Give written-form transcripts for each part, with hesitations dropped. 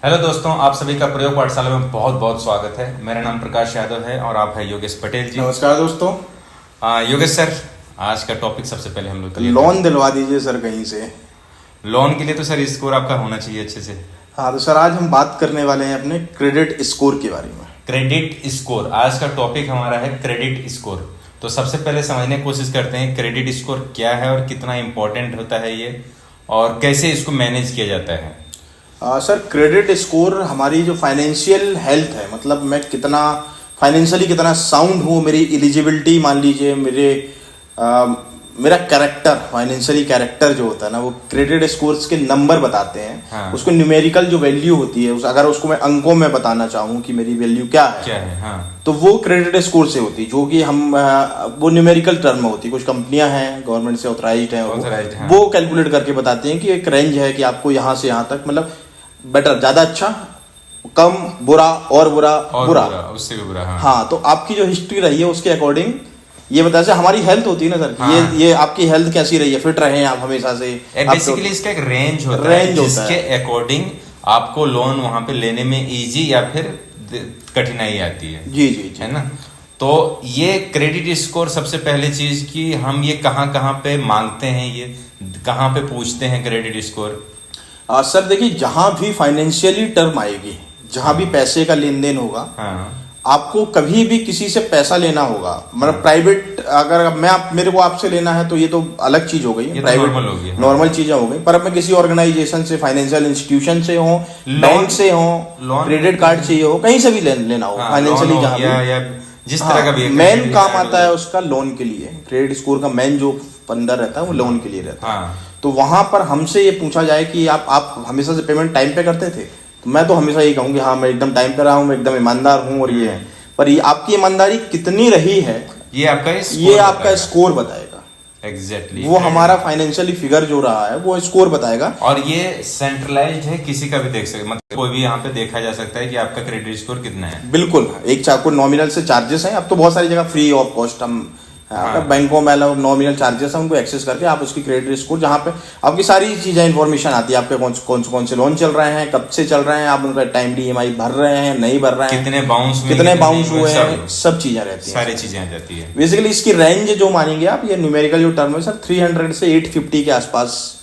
Hello दोस्तों, आप सभी का प्रयोग पाठशाला में बहुत बहुत स्वागत है। मेरा नाम प्रकाश यादव है और आप है योगेश पटेल जी। नमस्कार दोस्तों। योगेश सर, आज का टॉपिक सबसे पहले हम लोग लोन दिलवा दीजिए सर कहीं से। लोन के लिए तो सर स्कोर आपका होना चाहिए अच्छे से। हाँ तो सर आज हम बात करने वाले हैं अपने क्रेडिट स्कोर के बारे में। क्रेडिट स्कोर, आज का टॉपिक हमारा है क्रेडिट स्कोर। तो सबसे पहले समझने की कोशिश करते हैं क्रेडिट स्कोर क्या है और कितना इम्पोर्टेंट होता है ये, और कैसे इसको मैनेज किया जाता है। सर क्रेडिट स्कोर हमारी जो फाइनेंशियल हेल्थ है, मतलब मैं कितना फाइनेंशियली कितना साउंड हूँ, मेरी एलिजिबिलिटी मान लीजिए, मेरा कैरेक्टर, फाइनेंशियली कैरेक्टर जो होता है ना, वो क्रेडिट स्कोर्स के नंबर बताते हैं। हाँ। उसको न्यूमेरिकल जो वैल्यू होती है, अगर उसको मैं अंकों में बताना चाहूँ कि मेरी वैल्यू क्या है, हाँ। तो वो क्रेडिट स्कोर से होती है, जो कि हम वो न्यूमेरिकल टर्म में होती है। कुछ कंपनियां हैं गवर्नमेंट से ऑथराइज्ड हैं, वो कैलकुलेट करके बताते हैं कि एक रेंज है कि आपको यहाँ से यहाँ तक, मतलब बेटर, ज्यादा अच्छा, कम, बुरा और बुरा, बुरा, उससे भी बुरा। हाँ, तो आपकी जो हिस्ट्री रही है उसके अकॉर्डिंग ये बताया जाए। हमारी हेल्थ होती है ना सर, हाँ। ये आपकी हेल्थ कैसी रही है, फिट रहे हैं आप हमेशा से। बेसिकली इसका एक रेंज होता है जिसके अकॉर्डिंग आपको लोन वहां पे लेने में इजी या फिर कठिनाई आती है। जी जी जी, है ना। तो ये क्रेडिट स्कोर सबसे पहले चीज की हम ये कहाँ पे मांगते हैं, ये कहाँ पे पूछते हैं क्रेडिट स्कोर। सर देखिए, जहां भी फाइनेंशियली टर्म आएगी, जहां भी पैसे का लेन देन होगा, हाँ। आपको कभी भी किसी से पैसा लेना होगा, मतलब प्राइवेट, अगर मेरे को आपसे लेना है तो ये तो अलग चीज हो गई, प्राइवेट नॉर्मल चीजें हो गई। पर अब मैं किसी ऑर्गेनाइजेशन से, फाइनेंशियल इंस्टीट्यूशन से हो, बैंक से हो, क्रेडिट कार्ड चाहिए हो, कहीं से भी लेना हो, फाइनेंशियली जहां जिस तरह का भी मेन काम आता है उसका लोन के लिए। क्रेडिट स्कोर का मेन जो फंडा रहता है वो लोन के लिए रहता है। तो वहां पर हमसे ये पूछा जाए कि आप हमेशा से पेमेंट टाइम पे करते थे, तो मैं तो हमेशा ये कहूँगी हाँ मैं एकदम टाइम पे रहा हूँ, मैं एकदम ईमानदार हूँ, और ये है। पर ये आपकी ईमानदारी कितनी रही है, ये आपका स्कोर बताएगा। एग्जैक्टली वो हमारा फाइनेंशियली फिगर जो रहा है वो स्कोर बताएगा। और ये सेंट्रलाइज्ड है, किसी का भी देख सकते, मतलब कोई भी यहाँ पे देखा जा सकता है कि आपका क्रेडिट स्कोर कितना है। बिल्कुल, एक चाकू नॉमिनल से चार्जेस हैं। अब तो बहुत सारी जगह फ्री ऑफ कॉस्ट हम बैंकों में नॉमिनल चार्जेस है, उनको एक्सेस करके आप उसकी क्रेडिट स्कोर, जहाँ पे आपकी सारी चीजें इन्फॉर्मेशन आती है, आपके कौन से लोन चल रहे हैं, कब से चल रहे हैं, आप उनका टाइमली EMI भर रहे हैं, नहीं भर रहे हैं, कितने बाउंस हुए हैं, सब चीजें रहती हैं, सारी चीजें आ जाती है। बेसिकली इसकी रेंज जो मानेंगे आप, ये न्यूमेरिकल जो टर्म है सर, 300 से 850 के आसपास।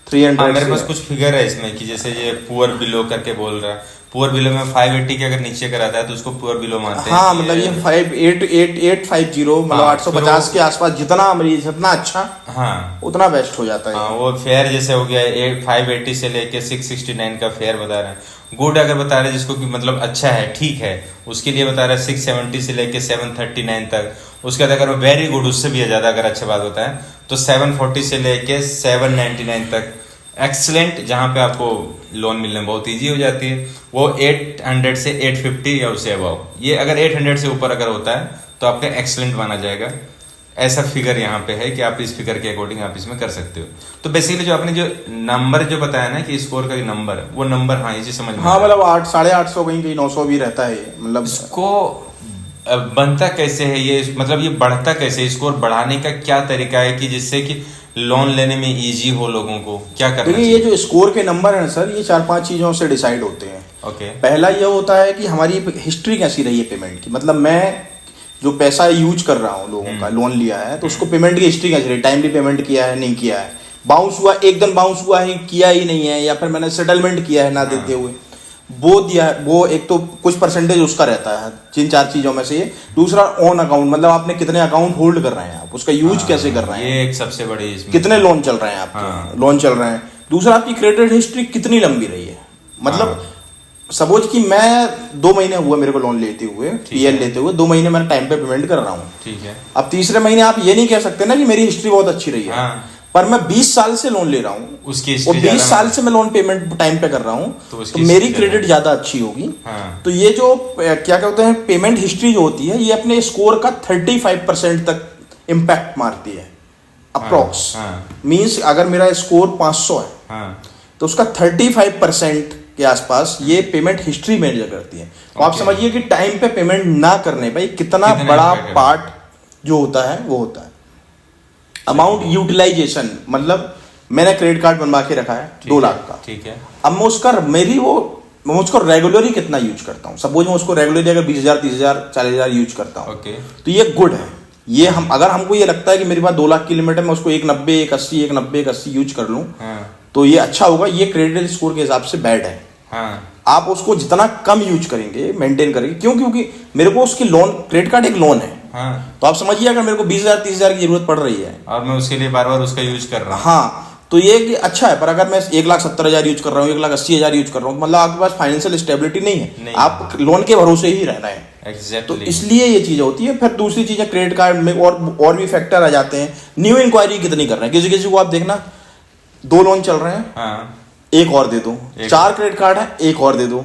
300 मेरे पास कुछ फिगर है इसमें कि जैसे ये पुअर बिलो करके बोल रहा है, पुअर बिलो में 580 के अगर नीचे कराता है तो उसको पुअर बिलो मानते हैं। हाँ, मतलब ये 588850, मतलब 850 के आसपास, जितना मरीज जितना अच्छा, हाँ, उतना बेस्ट हो जाता है। हाँ, वो फेयर जैसे हो गया 580 से लेके 669 का फेयर बता रहे हैं। गुड अगर बता रहे हैं जिसको कि मतलब अच्छा है, ठीक है, उसके लिए बता रहे हैं 670 से लेके 739 तक। उसके बाद अगर वेरी गुड, उससे भी ज्यादा अगर अच्छा बात होता है तो 740 से लेके 799 तक। एक्सीलेंट, जहां पे आपको लोन मिलने बहुत इजी हो जाती है, वो 800 से 850 या उससे अबव। ये अगर 800 से ऊपर अगर होता है तो आपका एक्सीलेंट माना जाएगा। ऐसा फिगर यहाँ पे है कि आप इस फिगर के अकॉर्डिंग आप इसमें कर सकते हो। तो बेसिकली जो आपने जो नंबर जो बताया ना कि स्कोर का नंबर, वो नंबर, हाँ, इसी समझ में, हाँ, मतलब 800-850 कहीं 900 भी रहता है, मतलब इसको बनता कैसे है ये, मतलब ये बढ़ता कैसे, स्कोर बढ़ाने का क्या तरीका है कि जिससे कि लोन लेने में इजी हो लोगों को, क्या करना चाहिए? ये जो स्कोर के नंबर है सर, ये 4-5 चीजों से डिसाइड होते हैं। ओके। पहला ये होता है कि हमारी हिस्ट्री कैसी रही है पेमेंट की, मतलब मैं जो पैसा यूज कर रहा हूँ, लोगों का लोन लिया है, तो उसको पेमेंट की हिस्ट्री कैसी रही, टाइमली पेमेंट किया है, नहीं किया है, बाउंस हुआ, एकदम बाउंस हुआ है, किया ही नहीं है, या फिर मैंने सेटलमेंट किया है ना देते हुए, वो दिया है। वो एक तो कुछ परसेंटेज उसका रहता है, 3-4 चीजों में से ये। दूसरा ऑन अकाउंट, मतलब आपने कितने अकाउंट होल्ड कर रहे हैं, आप उसका यूज कैसे कर रहे हैं, ये एक सबसे बड़ी, कितने लोन चल रहे हैं आपके, लोन चल रहे हैं। दूसरा आपकी क्रेडिट हिस्ट्री कितनी लंबी रही है, मतलब सपोज कि मैं 2 महीने हुए मेरे को लोन लेते हुए, PL लेते हुए 2 महीने मैंने टाइम पे पेमेंट कर रहा हूँ, ठीक है। अब तीसरे महीने आप ये नहीं कह सकते ना कि मेरी हिस्ट्री बहुत अच्छी रही है, पर मैं 20 साल से लोन ले रहा हूँ, उसकी, और 20 साल से मैं लोन पेमेंट टाइम पे कर रहा हूँ, तो मेरी क्रेडिट ज्यादा अच्छी होगी। तो ये जो क्या कहते हैं पेमेंट हिस्ट्री जो होती है, ये अपने स्कोर का 35% तक इम्पैक्ट मारती है, अप्रोक्स। मीन्स अगर मेरा स्कोर 500 है, तो उसका 35% के आसपास ये पेमेंट हिस्ट्री मेजर करती है। तो आप समझिए कि टाइम पे पेमेंट ना करने पर कितना बड़ा पार्ट जो होता है वो होता है। अमाउंट यूटिलाइजेशन, मतलब मैंने क्रेडिट कार्ड बनवा के रखा है 2 लाख का, ठीक है। अब मैं उसका मैं उसको रेगुलरली कितना यूज करता हूँ। सपोज मैं उसको रेगुलरली अगर 20,000 30,000 40,000 यूज करता हूँ, तो ये गुड है। ये हम अगर हमको ये लगता है कि मेरे पास 2 लाख की लिमिट है, मैं उसको 190 180 190 180 यूज कर लूँ, तो ये अच्छा होगा। ये क्रेडिट स्कोर के हिसाब से बैड है। आप उसको जितना कम यूज करेंगे, मेंटेन करेंगे, क्योंकि मेरे को उसकी लोन, क्रेडिट कार्ड एक लोन है। तो आप समझिए अगर मेरे को 20,000 30,000 की जरूरत पड़ रही है और मैं उसके लिए बार बार उसका यूज कर रहा हूँ, हाँ, तो ये कि अच्छा है। पर अगर मैं 1,70,000 यूज कर रहा हूँ, 1,80,000 यूज कर रहा हूँ, मतलब आपके पास फाइनेंशियल स्टेबिलिटी नहीं है, आप लोन के भरोसे ही रहना है। Exactly. तो इसलिए ये चीज होती है। फिर दूसरी चीज है क्रेडिट कार्ड में और भी फैक्टर आ जाते हैं। न्यू इंक्वायरी कितनी कर रहे हैं, किसी किसी को आप देखना 2 लोन चल रहे हैं, एक और दे दो, 4 क्रेडिट कार्ड है, एक और दे दो।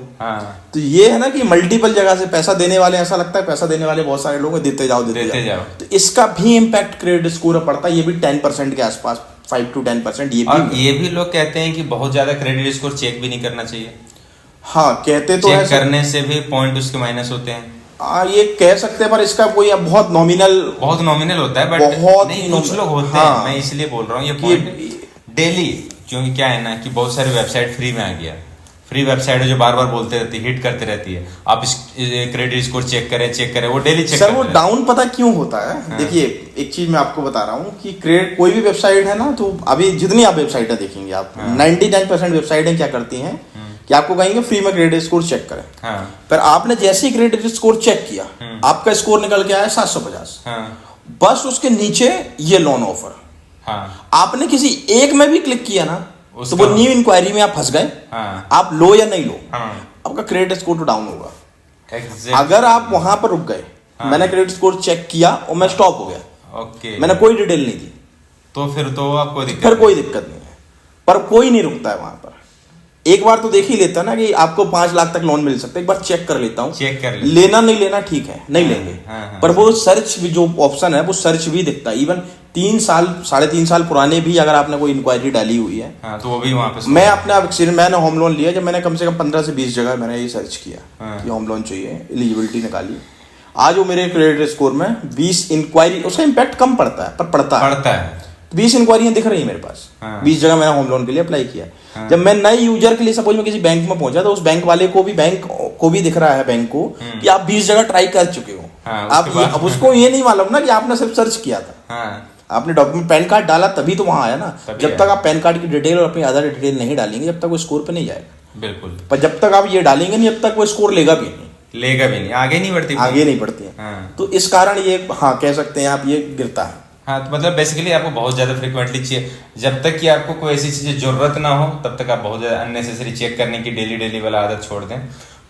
तो ये है ना कि मल्टीपल जगह से पैसा देने वाले, ऐसा लगता है पैसा देने वाले बहुत सारे लोग हैं, देते जाओ। तो इसका भी इम्पैक्ट क्रेडिट स्कोर पड़ता है, ये भी 10% के आसपास, 5 to 10%। ये भी लोग कहते हैं कि बहुत ज्यादा क्रेडिट स्कोर चेक भी नहीं करना चाहिए। हाँ, कहते तो चेक करने से भी पॉइंट उसके माइनस होते हैं। ये कह सकते हैं, पर इसका कोई बहुत नॉमिनल होता है, बट बहुत नहीं, कुछ लोग होते हैं। मैं इसलिए बोल रहा हूँ ये पॉइंट डेली, क्योंकि क्या है ना कि बहुत सारी वेबसाइट फ्री में आ गया, फ्री वेबसाइट है जो बार बार बोलते रहती है, हिट करते रहती है, आप इस क्रेडिट स्कोर चेक करें, वो डेली चेक सर वो डाउन पता क्यों होता है? देखिए एक चीज मैं आपको बता रहा हूँ कि क्रेडिट कोई भी वेबसाइट है ना, तो अभी जितनी आप वेबसाइटें देखेंगे आप 99% वेबसाइटें क्या करती हैं कि आपको कहेंगे फ्री में क्रेडिट स्कोर चेक करें। पर आपने जैसे ही क्रेडिट स्कोर चेक किया, आपका स्कोर निकल के आया 750, बस उसके नीचे ये लोन ऑफर, आपने किसी एक में भी क्लिक किया ना, तो वो न्यू इंक्वायरी में आप फंस गए। आप लो या नहीं लो, आपका क्रेडिट स्कोर तो डाउन होगा। अगर आप वहां पर रुक गए, मैंने क्रेडिट स्कोर चेक किया और मैं स्टॉप हो गया, मैंने कोई डिटेल नहीं दी, तो फिर तो आपको कोई दिक्कत नहीं है। पर कोई नहीं रुकता है वहां पर। एक बार तो देख ही लेता ना कि आपको 5 लाख तक लोन मिल सकता है, एक बार चेक कर लेता हूँ, लेना नहीं लेना ठीक है, नहीं लेंगे। पर वो सर्च भी जो ऑप्शन है, वो सर्च भी दिखता है। इवन 3 साल 3.5 साल पुराने भी अगर आपने कोई इंक्वायरी डाली हुई है, तो वो भी वहां पे। मैं अपने एक्सपीरियंस, मैंने होम लोन लिया जब मैंने कम से कम 15 से 20 जगह मैंने ये सर्च किया कि होम लोन चाहिए, एलिजिबिलिटी निकाली। आज वो मेरे क्रेडिट स्कोर में 20 इंक्वायरी, उसका इम्पैक्ट कम पड़ता है, पर पड़ता है। 20 इंक्वायरियां दिख रही है मेरे पास, 20 जगह मैंने होम लोन के लिए अप्लाई किया। जब मैं नए यूजर के लिए, सपोज मैं किसी बैंक में पहुंचा, तो उस बैंक वाले को भी, बैंक को भी दिख रहा है, बैंक को, कि आप 20 जगह ट्राई कर चुके हो। अब उसको ये नहीं मालूम ना कि आपने सिर्फ सर्च किया था, आपने डॉक्यूमेंट पैन कार्ड डाला तभी तो वहां आया ना। जब तक आप पैन कार्ड की डिटेल और अपनी आधार डिटेल नहीं डालेंगे, जब तक वो स्कोर पे नहीं जाएगा। बिल्कुल। पर जब तक आप ये डालेंगे नहीं, जब तक वो स्कोर लेगा भी नहीं, आगे नहीं बढ़ती है। तो इस कारण ये, हाँ कह सकते हैं आप, ये गिरता है। हाँ, तो मतलब बेसिकली आपको बहुत ज्यादा फ्रिक्वेंटली चाहिए। जब तक कि आपको कोई ऐसी चीजें जरूरत ना हो, तब तक आप बहुत ज्यादा अननेसेसरी चेक करने की डेली वाला आदत छोड़ दें।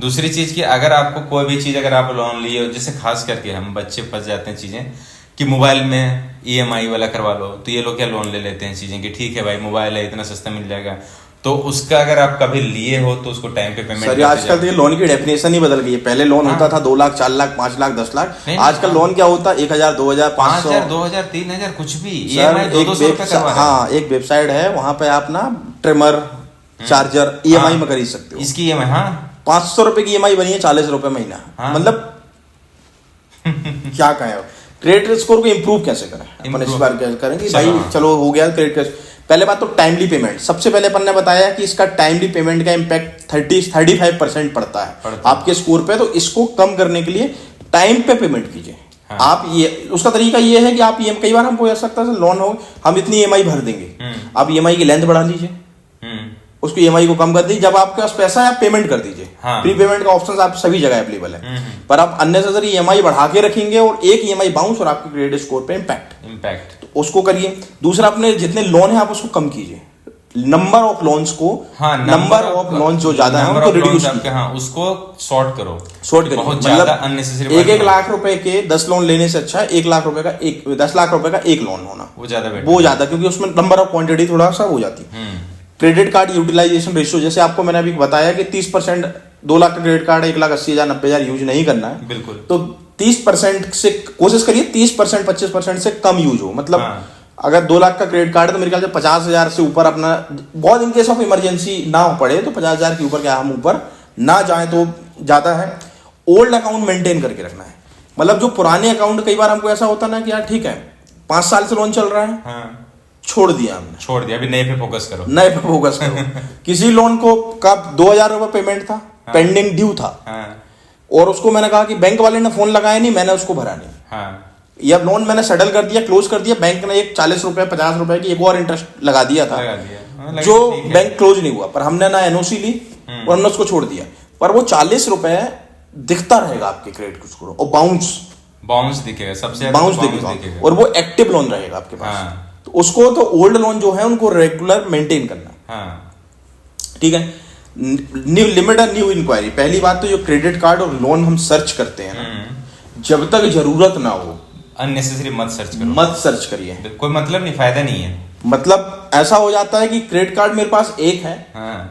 दूसरी चीज की, अगर आपको कोई भी चीज, अगर आप लोन लिए हो, जैसे खास करके हम बच्चे फंस जाते हैं चीजें कि मोबाइल में EMI वाला करवा लो, तो ये लोग क्या लोन ले लेते हैं चीजें कि ठीक है भाई मोबाइल है, इतना सस्ता मिल जाएगा। तो उसका अगर आप कभी लिए हो तो उसको टाइम पे पेमेंट। आजकल तो ये लोन की डेफिनेशन ही बदल गई है। पहले लोन होता था 2 लाख 4 लाख 5 लाख 10 लाख, आजकल लोन क्या होता है 1,000 2,000 500 2,000 3,000 कुछ भी। हाँ, एक वेबसाइट है, वहां पे आप ना ट्रिमर, चार्जर EMI में खरीद सकते हो। इसकी EMI 500 रुपए की EMI बनी है, 40 रुपए महीना। मतलब क्या कहें, क्रेडिट स्कोर को इम्प्रूव कैसे करें, अपन इस बार क्या करेंगे भाई। चलो हो गया क्रेडिट। पहले बात तो टाइमली पेमेंट, सबसे पहले अपन ने बताया कि इसका टाइमली पेमेंट का इम्पैक्ट 35% पड़ता है आपके स्कोर पे। तो इसको कम करने के लिए टाइम पे पेमेंट कीजिए। आप ये, उसका तरीका ये है कि आप कई बार हमको ऐसा लगता है लोन हो, हम इतनी EMI भर देंगे, आप EMI की लेंथ बढ़ा लीजिए, उसको EMI को कम कर दीजिए। जब आपके पास पैसा है आप पेमेंट कर दीजिए। प्री पेमेंट का ऑप्शन आप सभी जगह अवेलेबल है। पर आप अननेसेसरी EMI बढ़ा के रखेंगे और एक EMI बाउंस और आपके क्रेडिट स्कोर पे इम्पैक्ट, तो उसको करिए। दूसरा, अपने जितने लोन है आप उसको कम कीजिए, नंबर ऑफ लोन्स को, नंबर ऑफ लोन जो ज्यादा है उनको रिड्यूस कीजिए, उसको शॉर्ट करो। मतलब 1 लाख रुपए के 10 लोन लेने से अच्छा है 1 लाख रुपए का 10 लाख रुपए का एक लोन होना, वो ज्यादा, क्योंकि उसमें नंबर ऑफ क्वांटिटी थोड़ा सा हो जाती है। क्रेडिट कार्ड यूटिलाइजेशन रेशियो, जैसे आपको मैंने अभी बताया कि 30%, 2 लाख का क्रेडिट कार्ड 1,80,000 90,000 यूज नहीं करना है। बिल्कुल। तो 30% से कोशिश करिए, 30% 25% से कम यूज हो। मतलब अगर 2 लाख का क्रेडिट कार्ड है तो मेरे ख्याल से 50,000 से ऊपर अपना, बहुत इन केस ऑफ इमरजेंसी ना पड़े तो 50,000 के ऊपर क्या हम ऊपर ना जाए तो ज्यादा है। ओल्ड अकाउंट मेंटेन करके रखना है। मतलब जो पुराने अकाउंट, कई बार हमको ऐसा होता ना कि यार ठीक है 5 साल से लोन चल रहा है, छोड़ दिया हमने, छोड़ दिया, अभी नए पे फोकस करो। नए पे फोकस करो। किसी लोन को कब 2000 रुपये पेमेंट था, पेंडिंग ड्यू था, और उसको मैंने कहा कि बैंक वाले ने फोन लगाया नहीं, मैंने उसको भरा नहीं, या लोन मैंने सेटल कर दिया, क्लोज कर दिया, बैंक ने एक 40 रुपए 50 रुपए की एक और इंटरेस्ट लगा दिया था, जो बैंक क्लोज नहीं हुआ, पर हमने ना एनओसी ली और हमने उसको छोड़ दिया, पर वो 40 रुपए दिखता रहेगा आपके क्रेडिट स्कोर, और बाउंस दिखेगा, सबसे बाउंस दिखेगा, और वो एक्टिव लोन रहेगा आपके पास। तो उसको तो ओल्ड लोन जो है उनको रेगुलर मेंटेन करना, ठीक है। न्यू लिमिट और न्यू इंक्वायरी, पहली बात तो जो क्रेडिट कार्ड और लोन हम सर्च करते हैं ना, जब तक जरूरत ना हो अननेसेसरी मत सर्च करिए, कोई मतलब नहीं, फायदा नहीं है। मतलब ऐसा हो जाता है कि क्रेडिट कार्ड मेरे पास एक है,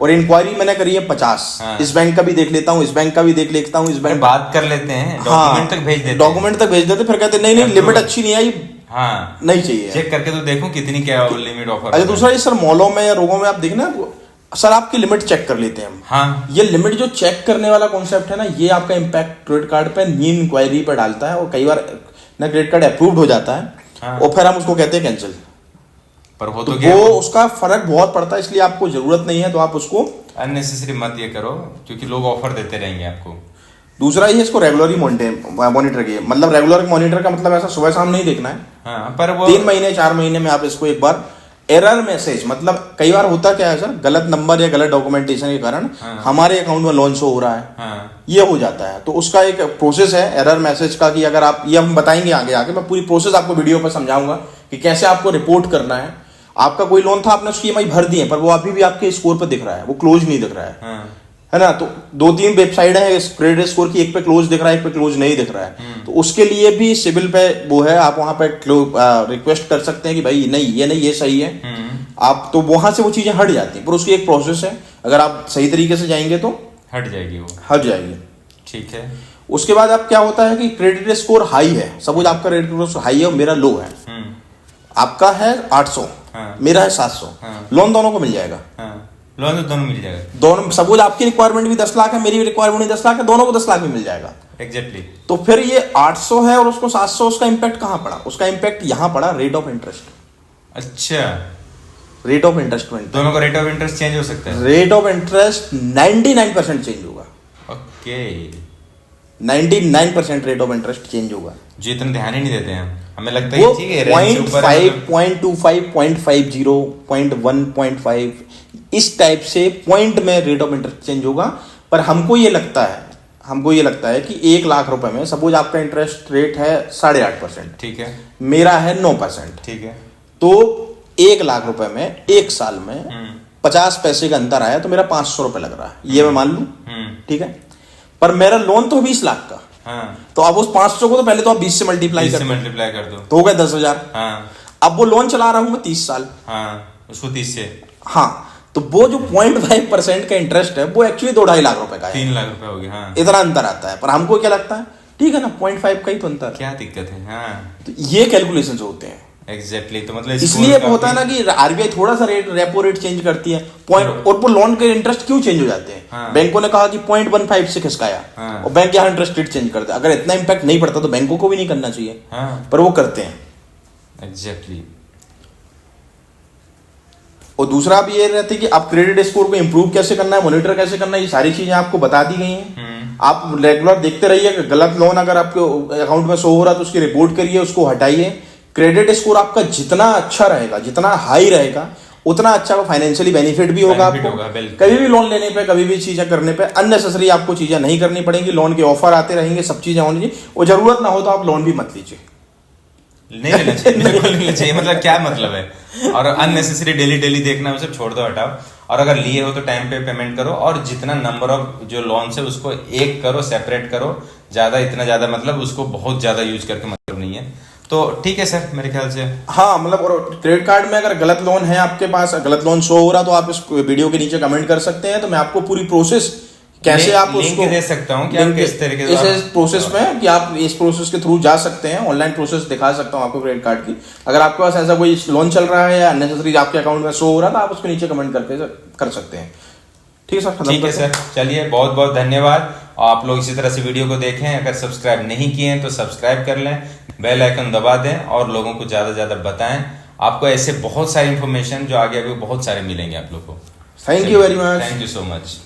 और इंक्वायरी मैंने करी है 50, इस बैंक का भी देख लेता हूँ, इस बैंक का भी देख लेता हूँ, इस बैंक बात कर लेते हैं, डॉक्यूमेंट तक भेज देते, फिर कहते नहीं लिमिट अच्छी नहीं आई, नहीं चाहिए, चेक करके तो देखो कितनी क्या लिमिट ऑफर। अच्छा, दूसरा ये सर मॉलों में या रोगों में आप देखना सर, आपकी लिमिट चेक कर लेते हैं हम। हाँ, ये लिमिट जो चेक करने वाला कॉन्सेप्ट है ना, ये आपका इम्पैक्ट क्रेडिट कार्ड पे न्यू इंक्वायरी पे डालता है, और कई बार ना क्रेडिट कार्ड अप्रूव्ड हो जाता है, और फिर हम उसको कहते हैं कैंसिल, पर हो तो वो उसका फर्क बहुत पड़ता है, इसलिए आपको जरूरत नहीं है तो आप उसको अननेसेसरी मत ये करो, क्योंकि लोग ऑफर देते रहेंगे आपको। दूसरा ये इसको रेगुलरली मॉनिटर किए, मतलब रेगुलर मॉनिटर का मतलब ऐसा सुबह शाम नहीं देखना है, पर वो 3 महीने 4 महीने में आप इसको एक बार एरर मैसेज, मतलब कई बार होता क्या है सर, गलत नंबर या गलत डॉक्यूमेंटेशन के कारण हमारे अकाउंट में लोन शो हो रहा है, ये हो जाता है, तो उसका एक प्रोसेस है एरर मैसेज का, कि अगर आप, ये हम बताएंगे आगे मैं पूरी प्रोसेस आपको वीडियो पर समझाऊंगा कि कैसे आपको रिपोर्ट करना है। आपका कोई लोन था, आपने उसकी ईएमआई भर दी है, पर वो अभी भी आपके स्कोर पर दिख रहा है, वो क्लोज नहीं दिख रहा है ना, तो 2-3 वेबसाइट है क्रेडिट स्कोर की, एक पे क्लोज दिख रहा है, एक पे क्लोज नहीं दिख रहा है, तो उसके लिए भी सिविल पे वो है, आप वहां पे रिक्वेस्ट कर सकते हैं कि भाई नहीं ये सही है, आप तो वहां से वो चीजें हट जाती हैं, पर उसकी एक प्रोसेस है, अगर आप सही तरीके से जाएंगे तो हट जाएगी, ठीक है। उसके बाद आप क्या होता है कि क्रेडिट स्कोर हाई है, सपोज आपका क्रेडिट स्कोर हाई है और मेरा लो है, आपका है 800, मेरा है 700, लोन दोनों को मिल जाएगा, लोन तो दोनों मिल जाएगा, दोनों, सपोज आपकी रिक्वायरमेंट भी 10 लाख है, मेरी रिक्वायरमेंट भी 10 लाख है, दोनों को 10 लाख में मिल जाएगा, एग्जैक्टली। तो फिर ये 800 है और उसको 700, उसका इंपैक्ट कहां पड़ा, उसका इंपैक्ट यहां पड़ा, रेट ऑफ इंटरेस्ट। अच्छा, रेट ऑफ इंटरेस्ट में दोनों का रेट ऑफ इंटरेस्ट चेंज हो सकता है, रेट ऑफ इंटरेस्ट 99% चेंज होगा, okay, 99% rate of interest change होगा, जो इतना ध्यान ही नहीं देते हैं, हमें लगता है 0.5, 0.25, 0.50, 0.1, 0.5 इस टाइप से पॉइंट में रेट ऑफ इंटरेस्ट चेंज होगा, पर हमको ये लगता है कि 1 लाख रुपए में सपोज आपका इंटरेस्ट रेट है 8.5%, ठीक है, मेरा है 9%, ठीक है, तो 1 लाख रुपए में 1 साल में 50 पैसे का अंतर आया, तो मेरा 500 रुपए लग रहा है, ये मैं मान लूं, ठीक है, पर मेरा लोन तो 20 लाख का, तो अब उस 500 को तो पहले तो आप 20 से मल्टीप्लाई कर दो, तो हो गया 10,000। अब वो लोन चला रहा हूं मैं 30 साल, उसको 30 से, तो वो जो 0.5% का इंटरेस्ट है वो एक्चुअली 2-2.5 लाख रुपए का है, 3 लाख रुपए हो गया, इतना अंतर आता है, पर हमको क्या लगता है ठीक है ना, 0.5 का ही तो अंतर, क्या दिक्कत है, तो ये कैलकुलेशन होते हैं, एग्जैक्टली, तो मतलब इसलिए होता है ना कि आरबीआई थोड़ा सा रेपो रेट चेंज करती है, पॉइंट, और वो लोन के इंटरेस्ट क्यों चेंज हो जाते हैं, बैंकों ने कहा कि 0.15 से खिसकाया, और बैंक यहाँ इंटरेस्ट रेट चेंज करते हैं, अगर इतना इंपैक्ट नहीं पड़ता तो बैंकों को भी नहीं करना चाहिए, पर वो करते हैं, एग्जैक्टली। और दूसरा भी ये रहती है कि आप क्रेडिट स्कोर को इंप्रूव कैसे करना है, मॉनिटर कैसे करना है, ये सारी चीजें आपको बता दी गई हैं, आप रेगुलर देखते रहिए, गलत लोन अगर आपके अकाउंट में शो हो रहा है तो उसकी रिपोर्ट करिए, उसको हटाइए, क्रेडिट स्कोर आपका जितना अच्छा रहेगा, जितना हाई रहेगा, उतना अच्छा फाइनेंशियली बेनिफिट भी होगा आपको, कभी भी लोन लेने पे, कभी भी चीजें करने पे अननेसेसरी आपको चीजें नहीं करनी पड़ेंगी, लोन के ऑफर आते रहेंगे, सब चीजें होनी चाहिए, और जरूरत ना हो तो आप लोन भी मत लीजिए, नहीं लेना चाहिए, बिल्कुल नहीं लेना चाहिए, मतलब क्या मतलब है, और अननेसेसरी डेली देखना उसे छोड़ दो, हटाओ, और अगर लिए हो तो टाइम पे पेमेंट करो, और जितना नंबर ऑफ जो लोन्स है उसको एक करो, सेपरेट करो, इतना ज्यादा मतलब उसको बहुत ज्यादा यूज करके मतलब नहीं है, तो ठीक है सर मेरे ख्याल से। हाँ, मतलब और क्रेडिट कार्ड में अगर गलत लोन है आपके पास, गलत लोन शो हो रहा, तो आप इस वीडियो के नीचे कमेंट कर सकते हैं, तो मैं आपको पूरी प्रोसेस कैसे आप उसको दे सकता हूं कि आप किस तरीके से इस प्रोसेस में, कि आप इस प्रोसेस के थ्रू जा सकते हैं, ऑनलाइन प्रोसेस दिखा सकता हूं आपको क्रेडिट कार्ड की, अगर आपके पास ऐसा कोई लोन चल रहा है या अननेसेसरी आपके अकाउंट में शो हो रहा है, तो आप उसके नीचे कमेंट करके कर सकते हैं, ठीक है सर। ठीक है सर, चलिए बहुत बहुत धन्यवाद, आप लोग इसी तरह से वीडियो को देखें, अगर सब्सक्राइब नहीं किए हैं तो सब्सक्राइब कर लें, बेल आइकन दबा दें, और लोगों को ज्यादा से ज्यादा बताएं, आपको ऐसे बहुत सारे इन्फॉर्मेशन जो आगे अभी बहुत सारे मिलेंगे आप लोग को। Thank you very much. Thank you so much.